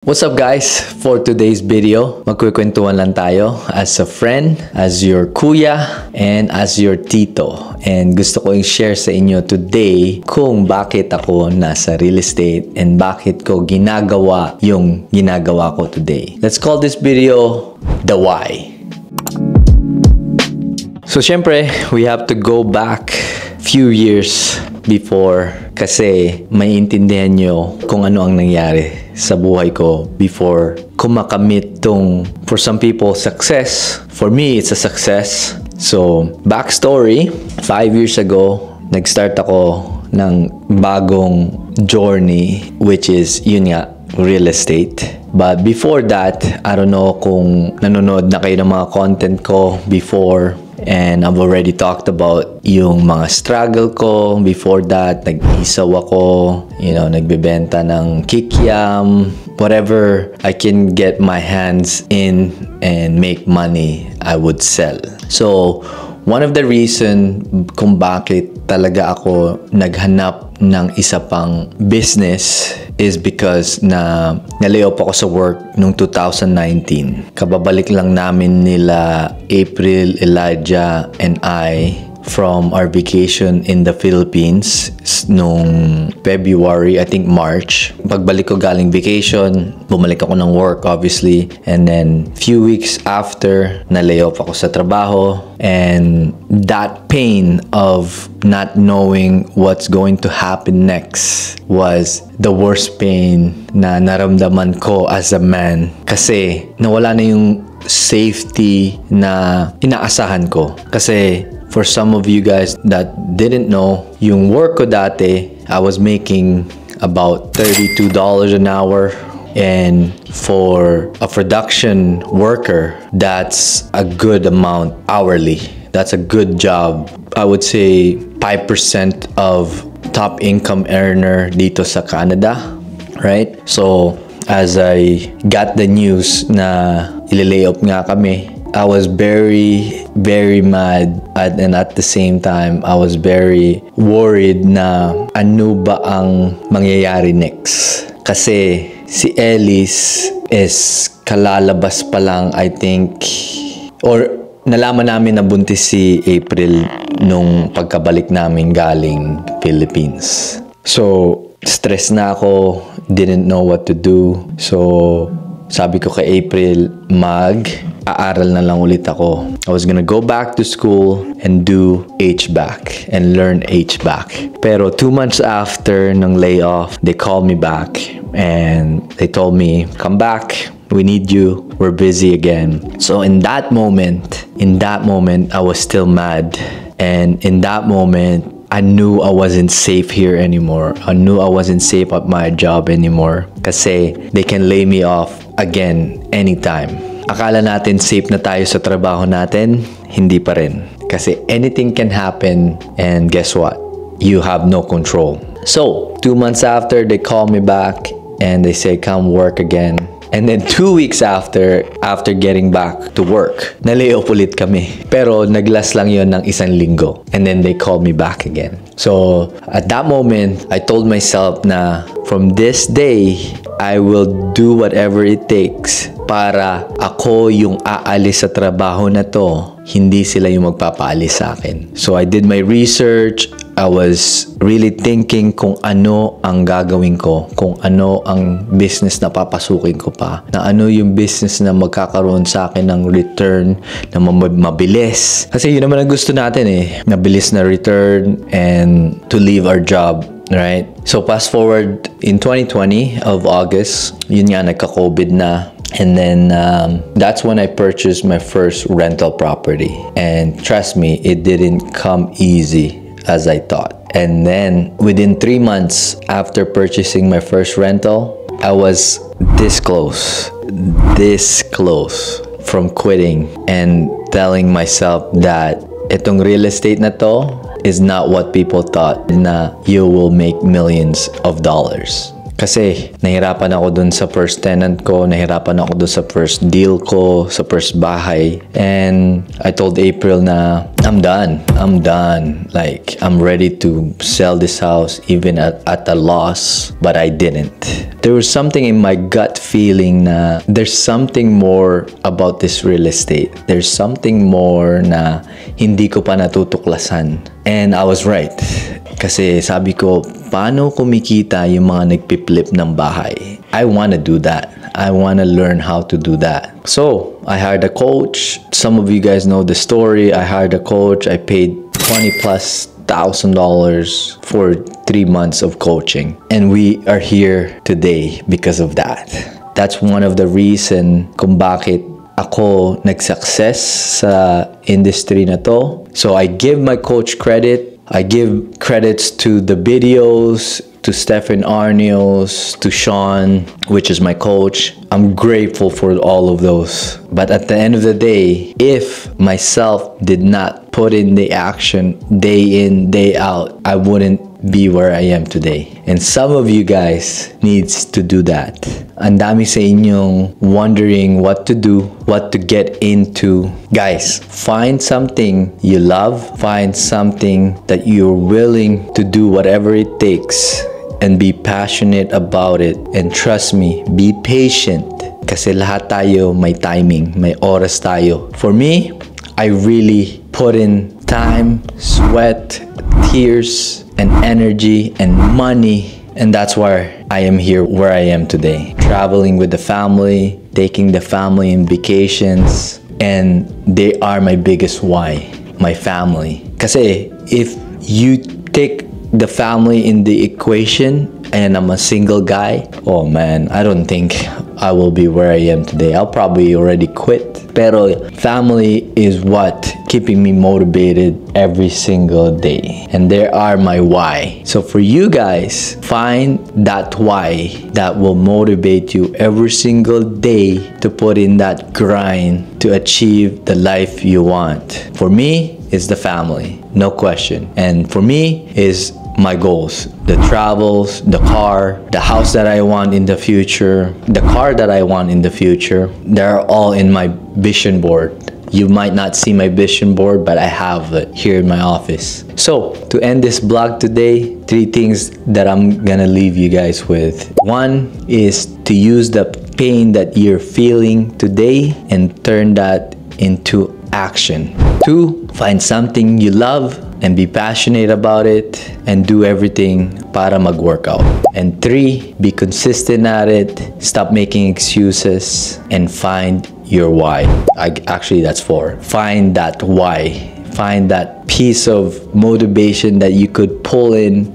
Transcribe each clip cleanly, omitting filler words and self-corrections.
What's up guys? For today's video, magkukwentuhan lang tayo as a friend, as your kuya, and as your tito. And gusto ko i-share sa inyo today kung bakit ako nasa real estate and bakit ko ginagawa yung ginagawa ko today. Let's call this video The Why. So syempre, we have to go back few years before kasi maiintindihan nyo kung ano ang nangyari sa buhay ko before ko makamit tong, for some people, success. For me, it's a success. So, backstory, 5 years ago, nag-start ako ng bagong journey, which is, yun nga, real estate. But before that, I don't know kung nanonood na kayo ng mga content ko before, and I've already talked about yung mga struggle ko before that. Nag-isaw ako, nagbebenta ng kikiam, whatever I can get my hands in and make money, I would sell. So, one of the reason kung bakit talaga ako naghanap ng isa pang business is because na-layoff ako sa work noong 2019. Kababalik lang namin nila April, Elijah, and I from our vacation in the Philippines noong February, I think March. Pagbalik ko galing vacation, bumalik ako ng work obviously, and then few weeks after, na-layoff ako sa trabaho, and that pain of not knowing what's going to happen next was the worst pain na naramdaman ko as a man, kasi nawala na yung safety na inaasahan ko. Kasi for some of you guys that didn't know, yung work ko dati, I was making about $32 an hour. And for a production worker, that's a good amount hourly. That's a good job. I would say 5% of top income earner dito sa Canada, right? So, as I got the news na ililay-off nga kami, I was very, very mad, and at the same time, I was very worried na ano ba ang mangyayari next. Kasi si Ellis is kalalabas pa lang, I think, or nalaman namin na buntis si April nung pagkabalik namin galing Philippines. So, stress na ako, didn't know what to do. So, sabi ko kay April, aaral na lang ulit ako. I was gonna go back to school and do HVAC and learn HVAC. Pero 2 months after ng layoff, they called me back and they told me, come back, we need you, we're busy again. So in that moment, I was still mad. And in that moment, I knew I wasn't safe here anymore. I knew I wasn't safe at my job anymore. Kasi they can lay me off again anytime. Akala natin safe na tayo sa trabaho natin, hindi pa rin. Kasi anything can happen, and guess what? You have no control. So, 2 months after, they call me back and they say, come work again. And then 2 weeks after getting back to work, na-layoff ulit kami. Pero naglas lang yon ng 1 linggo. And then they called me back again. So, at that moment, I told myself na from this day, I will do whatever it takes para ako yung aalis sa trabaho na to, hindi sila yung magpapaalis sa akin. So I did my research. I was really thinking kung ano ang gagawin ko, kung ano ang business na papasukin ko pa, na ano yung business na magkakaroon sa akin ng return na mabilis. Kasi yun naman ang gusto natin mabilis na return and to leave our job. Right? So, fast forward in 2020 of August, yun nga, nagka-COVID na. And then, that's when I purchased my first rental property. And trust me, it didn't come easy as I thought. And then, within 3 months after purchasing my first rental, I was this close from quitting and telling myself that itong real estate na to is not what people thought, na you will make millions of dollars. Kasi nahirapan ako dun sa first tenant ko, nahirapan ako dun sa first deal ko, sa first bahay. And I told April na I'm done. I'm done. Like, I'm ready to sell this house even at a loss, but I didn't. There was something in my gut feeling na there's something more about this real estate. There's something more na hindi ko pa natutuklasan. And I was right. Kasi sabi ko, paano kumikita yung mga nagpiplip ng bahay? I wanna do that. I wanna learn how to do that. So, I hired a coach. Some of you guys know the story. I hired a coach. I paid $20,000+ for 3 months of coaching. And we are here today because of that. That's one of the reason kung bakit ako nag-success sa industry na to. So, I give my coach credit. I give credits to the videos, to Stefan Arnios, to Sean, which is my coach. I'm grateful for all of those. But at the end of the day, if myself did not put in the action day in, day out, I wouldn't be where I am today. And some of you guys needs to do that. Ang dami sa inyong wondering what to do, what to get into. Guys, find something you love, find something that you're willing to do whatever it takes, and be passionate about it. And trust me, be patient. Kasi lahat tayo may timing, may oras tayo. For me, I really put in time, sweat, tears, and energy, and money. And that's why I am here where I am today. Traveling with the family, taking the family in vacations, and they are my biggest why, my family. Kasi if you take the family in the equation and I'm a single guy, oh man, I don't think I will be where I am today. I'll probably already quit. Pero family is what keeping me motivated every single day. And they are my why. So for you guys, find that why that will motivate you every single day to put in that grind to achieve the life you want. For me, it's the family, no question. And for me, is my goals, the travels, the car, the house that I want in the future, the car that I want in the future. They're all in my vision board. You might not see my vision board, but I have it here in my office. So, to end this vlog today, 3 things that I'm gonna leave you guys with. 1 is to use the pain that you're feeling today and turn that into action. 2, find something you love and be passionate about it and do everything para mag-workout. And 3, be consistent at it, stop making excuses, and find your why. Actually, that's 4. Find that why. Find that piece of motivation that you could pull in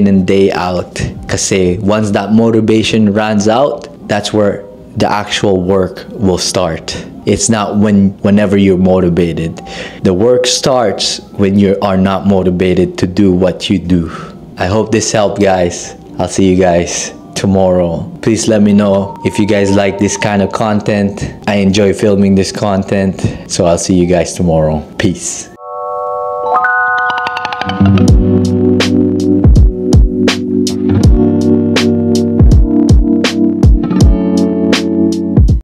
and day out. Kasi once that motivation runs out, that's where the actual work will start. It's not whenever you're motivated. The work starts when you are not motivated to do what you do. I hope this helped, guys. I'll see you guys tomorrow. Please let me know if you guys like this kind of content. I enjoy filming this content. So I'll see you guys tomorrow. Peace.